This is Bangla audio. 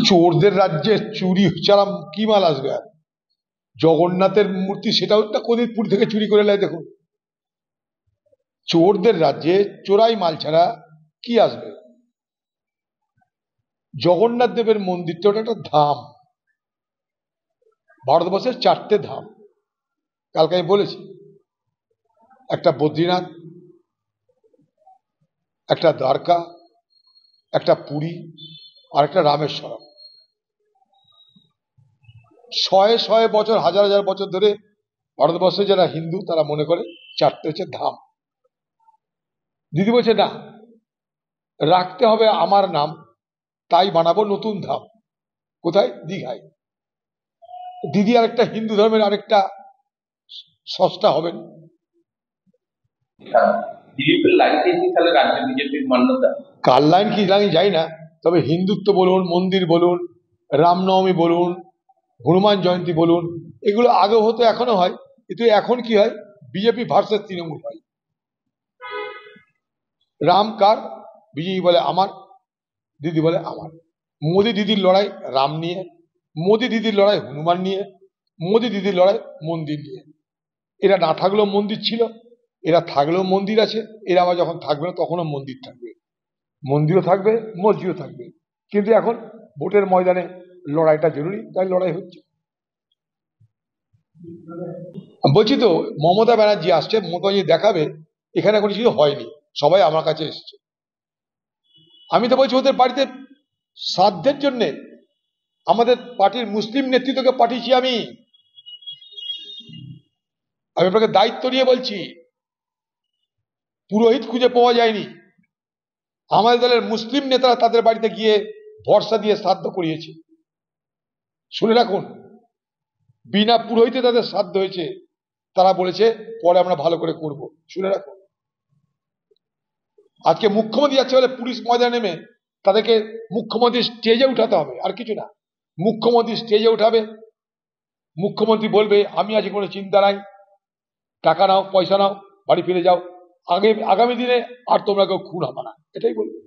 চোরদের রাজ্যে চুরি ছাড়া কি মাল আসবে? আর জগন্নাথের মূর্তি সেটাও একটা কোনদিন পুরী থেকে চুরি করে নেয়। দেখুন, চোরদের রাজ্যে চোরাই মাল ছাড়া কি আসবে? জগন্নাথ দেবের মন্দিরটা ওটা একটা ধাম, ভারতবর্ষের 4টে ধাম। কালকে আমি বলেছি, একটা বদ্রীনাথ, একটা দ্বারকা, একটা পুরী, আর একটা রামেশ্বরম। শয়ে শয়ে বছর, হাজার হাজার বছর ধরে ভারতবর্ষে যারা হিন্দু তারা মনে করে 4টে হচ্ছে ধাম। দিদি বলছে না, রাখতে হবে আমার নাম, তাই বানাবো নতুন ধাম। কোথায়? দীঘায়। দিদি আরেকটা হিন্দু ধর্মের আরেকটা সস্তা হবেন। কার লাইন কি লাইন যাই না, তবে হিন্দুত্ব বলুন, মন্দির বলুন, রামনবমী বলুন, হনুমান জয়ন্তী বলুন, এগুলো আগে হতো, এখনো হয়, কিন্তু এখন কি হয়? বিজেপি ভার্সেস তৃণমূল হয়। রাম কার? বিজেপি বলে আমার, দিদি বলে আমার। মোদি দিদির লড়াই রাম নিয়ে, মোদি দিদির লড়াই হনুমান নিয়ে, মোদি দিদির লড়াই মন্দির নিয়ে। এরা না থাকলেও মন্দির ছিল, এরা থাকলেও মন্দির আছে, এরা আবার যখন থাকবে না তখনও মন্দির থাকবে, মন্দিরও থাকবে, মসজিদও থাকবে। কিন্তু এখন ভোটের ময়দানে লড়াইটা জরুরি, তাই লড়াই হচ্ছে। বলছি তো, মমতা ব্যানার্জি আসছে, মমতা ব্যানার্জি দেখাবে এখানে কোনো কিছু হয়নি, সবাই আমার কাছে এসছে। আমি তো বলছি ওদের বাড়িতে শ্রাদ্ধের জন্য আমাদের পার্টির মুসলিম নেতৃত্বকে পাঠিয়েছি। আমি আপনাকে দায়িত্ব নিয়ে বলছি, পুরোহিত খুঁজে পাওয়া যায়নি। আমাদের দলের মুসলিম নেতারা তাদের বাড়িতে গিয়ে ভরসা দিয়ে শ্রাদ্ধ করিয়েছে। শুনে রাখুন, বিনা পুরোহিতে তাদের শ্রাদ্ধ হয়েছে। তারা বলেছে পরে আমরা ভালো করে করব। শুনে রাখুন, আজকে মুখ্যমন্ত্রী যাচ্ছে বলে পুলিশ ময়দানে নেমে তাদেরকে মুখ্যমন্ত্রী স্টেজে উঠাতে হবে, আর কিছু না। মুখ্যমন্ত্রী স্টেজে উঠাবে, মুখ্যমন্ত্রী বলবে আমি আছি, কোনো চিন্তা নাই, টাকা নাও, পয়সা নাও, বাড়ি ফিরে যাও, আগামী দিনে আর তোমরা কেউ খুন হবে না, এটাই বলবে।